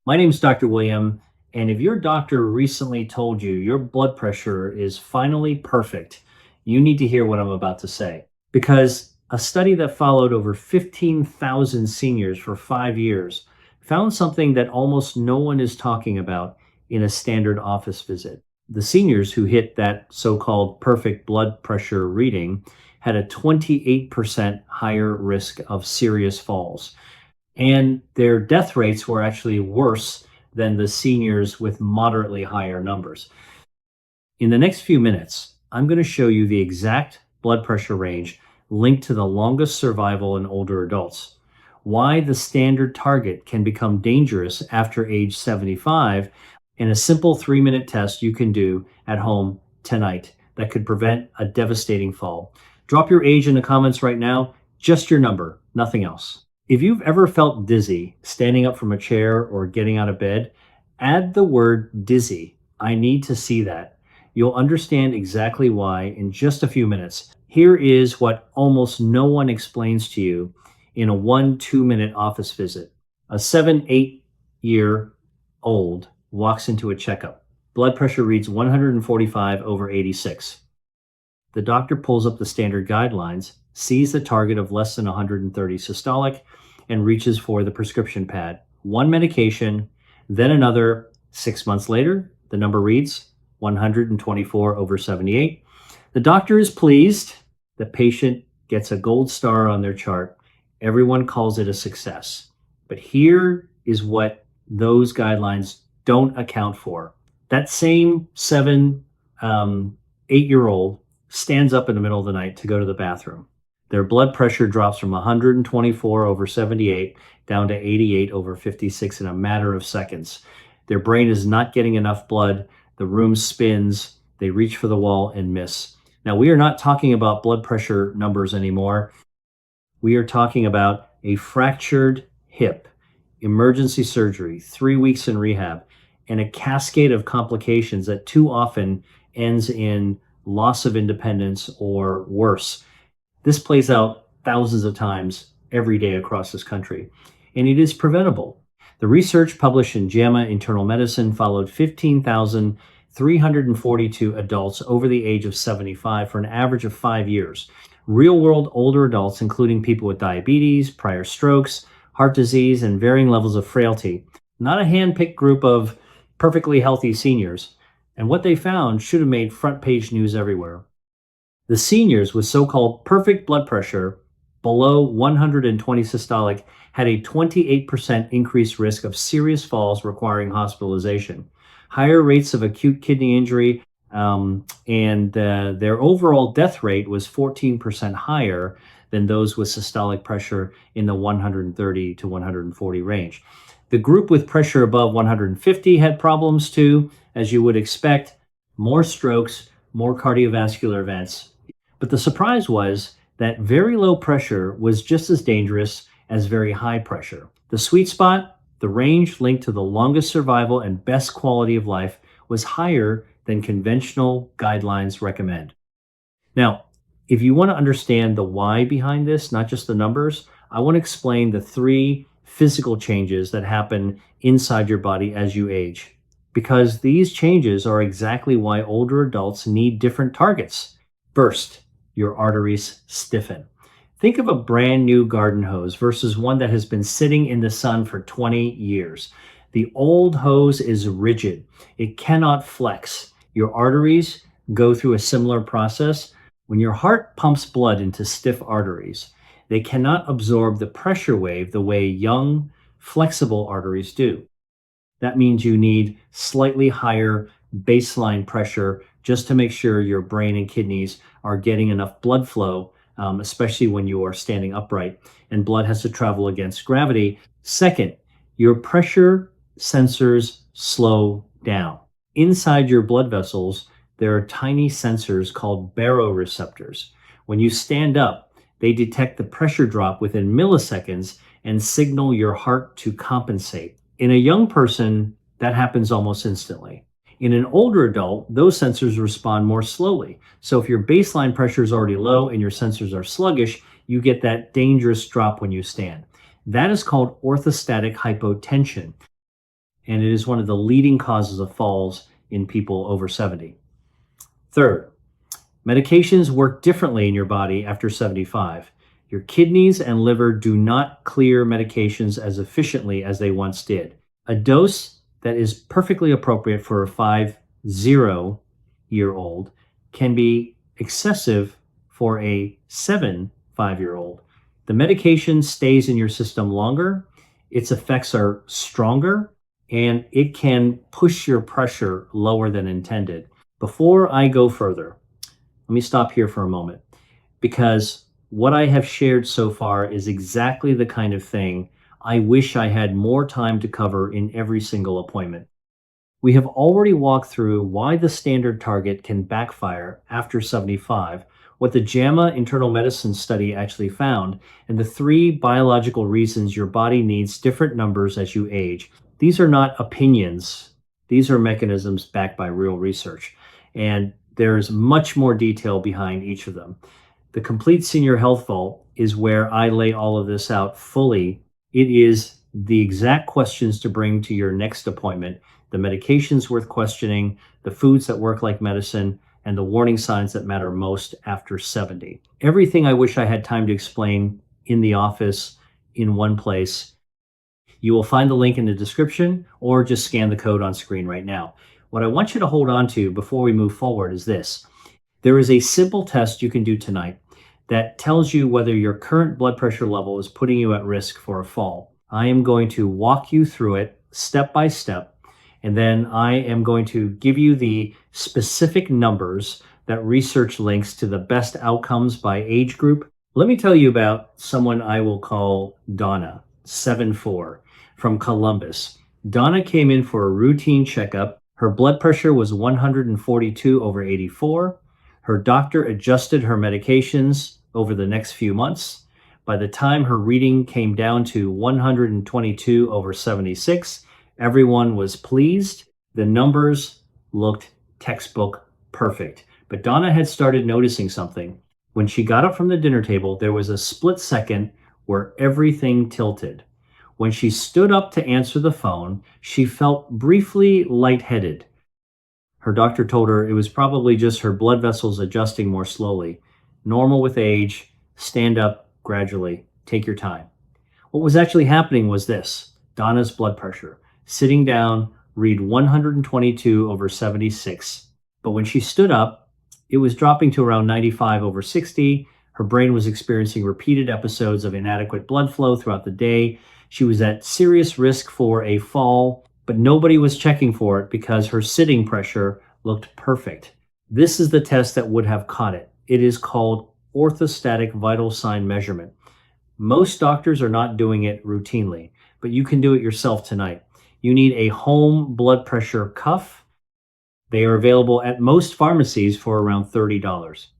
My name is Dr. William, and if your doctor recently told you your blood pressure is finally perfect, you need to hear what I'm about to say. Because a study that followed over 15,000 seniors for 5 years found something that almost no one is talking about in a standard office visit. The seniors who hit that so called perfect blood pressure reading had a 28% higher risk of serious falls, and their death rates were actually worse than the seniors with moderately higher numbers. In the next few minutes, I'm going to show you the exact blood pressure range linked to the longest survival in older adults, why the standard target can become dangerous after age 75, and a simple 3-minute test you can do at home tonight that could prevent a devastating fall. Drop your age in the comments right now, just your number, nothing else. If you've ever felt dizzy standing up from a chair or getting out of bed, add the word dizzy. I need to see that. You'll understand exactly why in just a few minutes. Here is what almost no one explains to you in a 1-2 minute office visit. A 7-8 year old walks into a checkup. Blood pressure reads 145/86. The doctor pulls up the standard guidelines, sees the target of less than 130 systolic, and reaches for the prescription pad. One medication, then another. 6 months later, the number reads 124/78. The doctor is pleased. The patient gets a gold star on their chart. Everyone calls it a success. But here is what those guidelines don't account for. That same 7-8 year old stands up in the middle of the night to go to the bathroom. Their blood pressure drops from 124/78 down to 88/56 in a matter of seconds. Their brain is not getting enough blood. The room spins. They reach for the wall and miss. Now, we are not talking about blood pressure numbers anymore. We are talking about a fractured hip, emergency surgery, 3 weeks in rehab, and a cascade of complications that too often ends in loss of independence or worse. This plays out thousands of times every day across this country, and it is preventable. The research published in JAMA Internal Medicine followed 15,342 adults over the age of 75 for an average of 5 years. Real-world older adults, including people with diabetes, prior strokes, heart disease, and varying levels of frailty. Not a hand-picked group of perfectly healthy seniors. And what they found should have made front-page news everywhere. The seniors with so-called perfect blood pressure below 120 systolic had a 28% increased risk of serious falls requiring hospitalization, higher rates of acute kidney injury, and their overall death rate was 14% higher than those with systolic pressure in the 130 to 140 range. The group with pressure above 150 had problems too, as you would expect, more strokes, more cardiovascular events. But the surprise was that very low pressure was just as dangerous as very high pressure. The sweet spot, the range linked to the longest survival and best quality of life, was higher than conventional guidelines recommend. Now, if you want to understand the why behind this, not just the numbers, I want to explain the 3 physical changes that happen inside your body as you age. Because these changes are exactly why older adults need different targets. First, your arteries stiffen. Think of a brand new garden hose versus one that has been sitting in the sun for 20 years. The old hose is rigid. It cannot flex. Your arteries go through a similar process. When your heart pumps blood into stiff arteries, they cannot absorb the pressure wave the way young, flexible arteries do. That means you need slightly higher baseline pressure just to make sure your brain and kidneys are getting enough blood flow, especially when you are standing upright and blood has to travel against gravity. Second, your pressure sensors slow down. Inside your blood vessels, there are tiny sensors called baroreceptors. When you stand up, they detect the pressure drop within milliseconds and signal your heart to compensate. In a young person, that happens almost instantly. In an older adult, those sensors respond more slowly. So if your baseline pressure is already low and your sensors are sluggish, you get that dangerous drop when you stand. That is called orthostatic hypotension. and it is one of the leading causes of falls in people over 70. Third, medications work differently in your body after 75. Your kidneys and liver do not clear medications as efficiently as they once did. A dose that is perfectly appropriate for a 50-year-old can be excessive for a 75-year-old. The medication stays in your system longer, its effects are stronger, and it can push your pressure lower than intended. Before I go further, let me stop here for a moment, because what I have shared so far is exactly the kind of thing I wish I had more time to cover in every single appointment. We have already walked through why the standard target can backfire after 75, what the JAMA internal medicine study actually found, and the 3 biological reasons your body needs different numbers as you age. These are not opinions, these are mechanisms backed by real research. And there's much more detail behind each of them. The Complete Senior Health Vault is where I lay all of this out fully. It is the exact questions to bring to your next appointment, the medications worth questioning, the foods that work like medicine, and the warning signs that matter most after 70. Everything I wish I had time to explain in the office in one place. You will find the link in the description or just scan the code on screen right now. What I want you to hold on to before we move forward is this. There is a simple test you can do tonight that tells you whether your current blood pressure level is putting you at risk for a fall. I am going to walk you through it step by step, and then I am going to give you the specific numbers that research links to the best outcomes by age group. Let me tell you about someone I will call Donna, 74, from Columbus. Donna came in for a routine checkup. Her blood pressure was 142/84. Her doctor adjusted her medications over the next few months. By the time her reading came down to 122/76, everyone was pleased. The numbers looked textbook perfect. But Donna had started noticing something. When she got up from the dinner table, there was a split second where everything tilted. When she stood up to answer the phone, she felt briefly lightheaded. Her doctor told her it was probably just her blood vessels adjusting more slowly. Normal with age, stand up gradually, take your time. What was actually happening was this: Donna's blood pressure, sitting down, read 122/76. But when she stood up, it was dropping to around 95/60. Her brain was experiencing repeated episodes of inadequate blood flow throughout the day. She was at serious risk for a fall, but nobody was checking for it because her sitting pressure looked perfect. This is the test that would have caught it. It is called orthostatic vital sign measurement. Most doctors are not doing it routinely, but you can do it yourself tonight. You need a home blood pressure cuff. They are available at most pharmacies for around $30.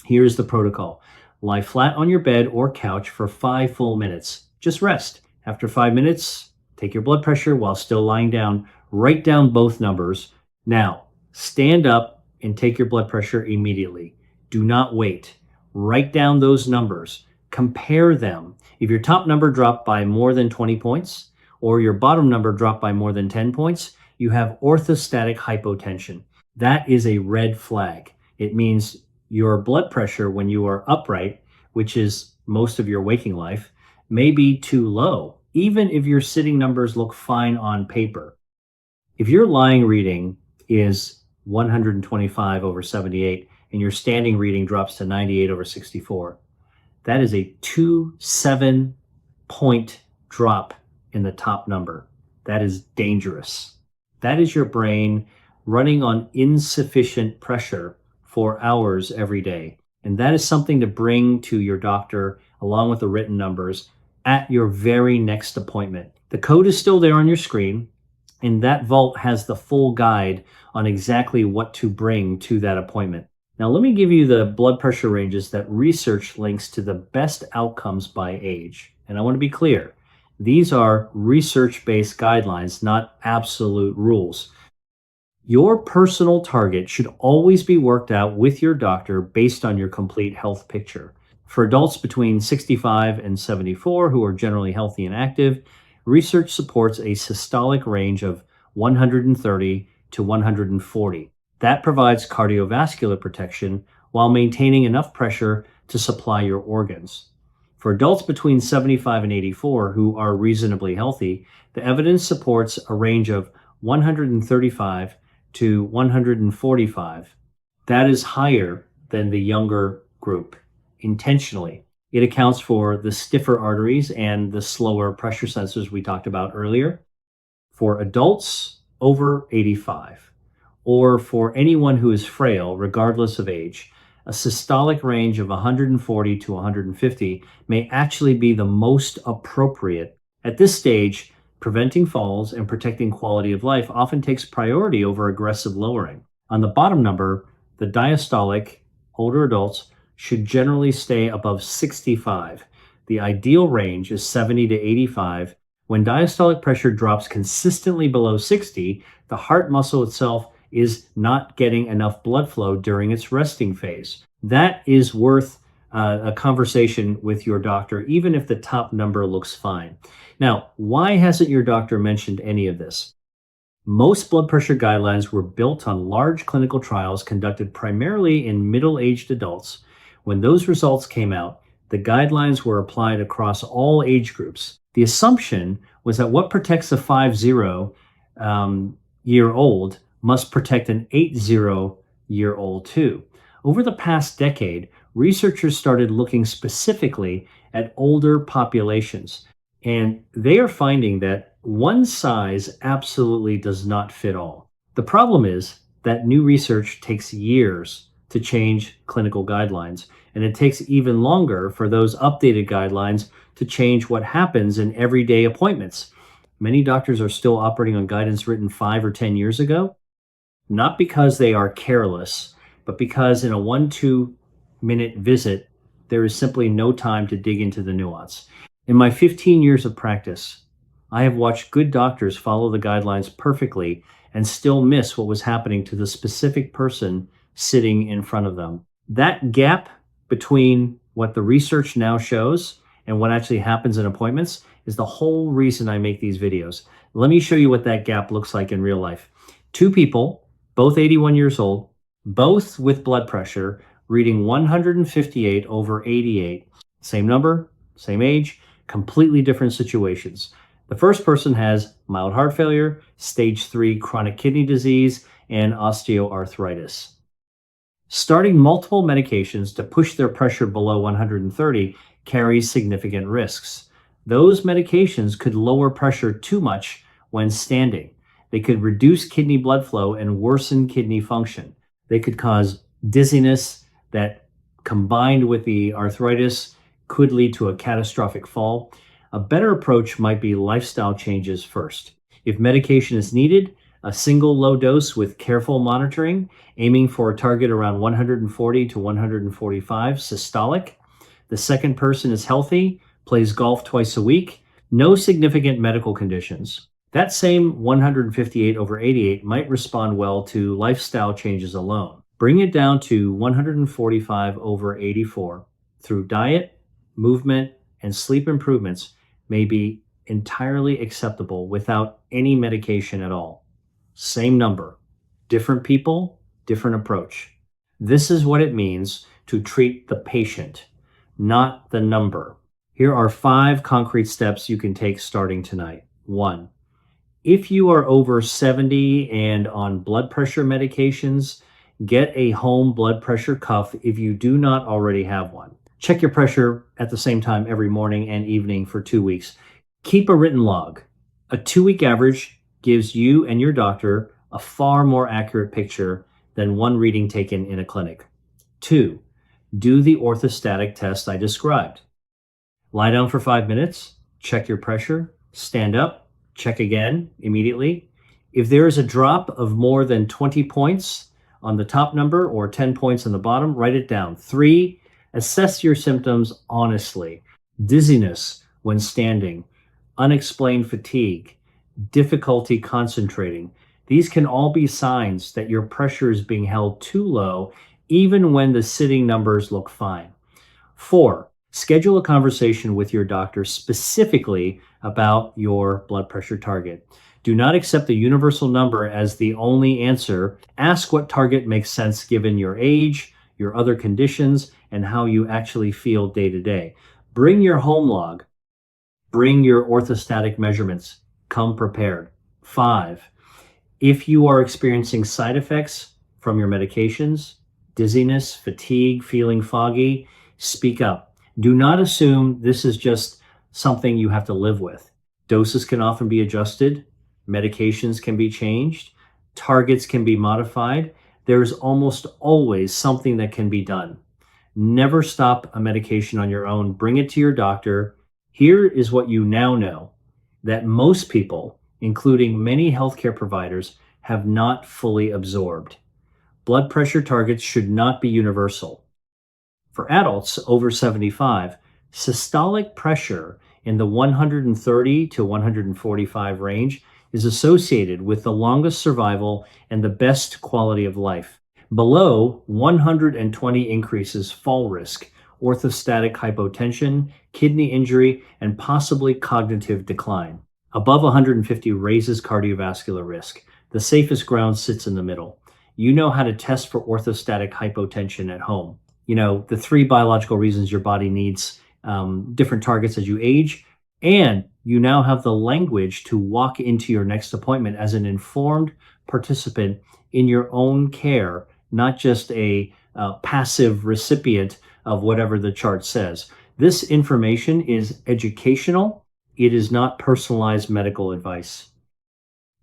Here's the protocol. Lie flat on your bed or couch for 5 full minutes. Just rest. After 5 minutes, take your blood pressure while still lying down. Write down both numbers. Now, stand up and take your blood pressure immediately. Do not wait. Write down those numbers. Compare them. If your top number dropped by more than 20 points, or your bottom number dropped by more than 10 points, you have orthostatic hypotension. That is a red flag. It means your blood pressure when you are upright, which is most of your waking life, may be too low, even if your sitting numbers look fine on paper. If your lying reading is 125/78 and your standing reading drops to 98/64, that is a 7-point drop in the top number. That is dangerous. That is your brain running on insufficient pressure for hours every day. And that is something to bring to your doctor along with the written numbers at your very next appointment. The code is still there on your screen, and that vault has the full guide on exactly what to bring to that appointment. Now, let me give you the blood pressure ranges that research links to the best outcomes by age. And I want to be clear, these are research-based guidelines, not absolute rules. Your personal target should always be worked out with your doctor based on your complete health picture. For adults between 65 and 74 who are generally healthy and active, Research supports a systolic range of 130 to 140. That provides cardiovascular protection while maintaining enough pressure to supply your organs. For adults between 75 and 84 who are reasonably healthy, the evidence supports a range of 135 to 145. That is higher than the younger group intentionally. It accounts for the stiffer arteries and the slower pressure sensors we talked about earlier. For adults over 85, or for anyone who is frail, regardless of age, a systolic range of 140 to 150 may actually be the most appropriate. At this stage, preventing falls and protecting quality of life often takes priority over aggressive lowering. On the bottom number, the diastolic, older adults, should generally stay above 65. The ideal range is 70 to 85. When diastolic pressure drops consistently below 60, the heart muscle itself is not getting enough blood flow during its resting phase. That is worth a conversation with your doctor, even if the top number looks fine. Now, why hasn't your doctor mentioned any of this? Most blood pressure guidelines were built on large clinical trials conducted primarily in middle-aged adults. When those results came out, the guidelines were applied across all age groups. The assumption was that what protects a 50-year-old must protect an 80-year-old too. Over the past decade, researchers started looking specifically at older populations, and they are finding that one size absolutely does not fit all. The problem is that new research takes years to change clinical guidelines, and it takes even longer for those updated guidelines to change what happens in everyday appointments. Many doctors are still operating on guidance written 5 or 10 years ago, not because they are careless, but because in a 1-2 minute visit, there is simply no time to dig into the nuance. In my 15 years of practice, I have watched good doctors follow the guidelines perfectly and still miss what was happening to the specific person sitting in front of them. That gap between what the research now shows and what actually happens in appointments is the whole reason I make these videos. Let me show you what that gap looks like in real life. Two people, both 81 years old, both with blood pressure, reading 158 over 88. Same number, same age, completely different situations. The first person has mild heart failure, stage 3 chronic kidney disease, and osteoarthritis. Starting multiple medications to push their pressure below 130 carries significant risks. Those medications could lower pressure too much when standing. They could reduce kidney blood flow and worsen kidney function. They could cause dizziness that, combined with the arthritis, could lead to a catastrophic fall. A better approach might be lifestyle changes first. If medication is needed, a single low dose with careful monitoring, aiming for a target around 140 to 145 systolic. The second person is healthy, plays golf twice a week, no significant medical conditions. That same 158 over 88 might respond well to lifestyle changes alone. Bring it down to 145 over 84 through diet, movement, and sleep improvements may be entirely acceptable without any medication at all. Same number, different people, different approach. This is what it means to treat the patient, not the number. Here are 5 concrete steps you can take starting tonight. 1. If you are over 70 and on blood pressure medications, get a home blood pressure cuff if you do not already have one. Check your pressure at the same time every morning and evening for 2 weeks. Keep a written log. A 2-week average gives you and your doctor a far more accurate picture than one reading taken in a clinic. 2. Do the orthostatic test I described. Lie down for 5 minutes, check your pressure, stand up, check again immediately. If there is a drop of more than 20 points on the top number or 10 points on the bottom, write it down. 3. Assess your symptoms honestly. Dizziness when standing, unexplained fatigue, difficulty concentrating. These can all be signs that your pressure is being held too low, even when the sitting numbers look fine. 4. Schedule a conversation with your doctor specifically about your blood pressure target. Do not accept the universal number as the only answer. Ask what target makes sense given your age, your other conditions, and how you actually feel day to day. Bring your home log, bring your orthostatic measurements. Come prepared. 5. If you are experiencing side effects from your medications, dizziness, fatigue, feeling foggy, speak up. Do not assume this is just something you have to live with. Doses can often be adjusted, medications can be changed, targets can be modified. There's almost always something that can be done. Never stop a medication on your own. Bring it to your doctor. Here is what you now know that most people, including many healthcare providers, have not fully absorbed. Blood pressure targets should not be universal. For adults over 75, systolic pressure in the 130 to 145 range is associated with the longest survival and the best quality of life. Below 120 increases fall risk, orthostatic hypotension, kidney injury, and possibly cognitive decline. Above 150 raises cardiovascular risk. The safest ground sits in the middle. You know how to test for orthostatic hypotension at home. You know, the 3 biological reasons your body needs different targets as you age. And you now have the language to walk into your next appointment as an informed participant in your own care, not just a passive recipient of whatever the chart says. This information is educational. It is not personalized medical advice.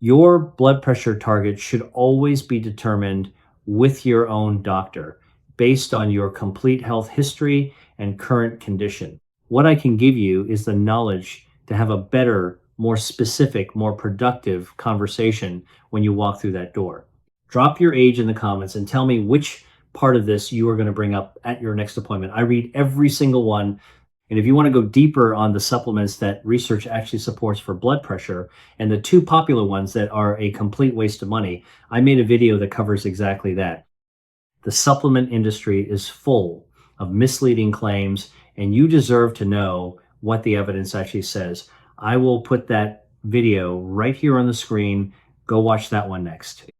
Your blood pressure target should always be determined with your own doctor based on your complete health history and current condition. What I can give you is the knowledge to have a better, more specific, more productive conversation when you walk through that door. Drop your age in the comments and tell me which part of this you are going to bring up at your next appointment. I read every single one. And if you want to go deeper on the supplements that research actually supports for blood pressure and the 2 popular ones that are a complete waste of money, I made a video that covers exactly that. The supplement industry is full of misleading claims, and you deserve to know what the evidence actually says. I will put that video right here on the screen. Go watch that one next.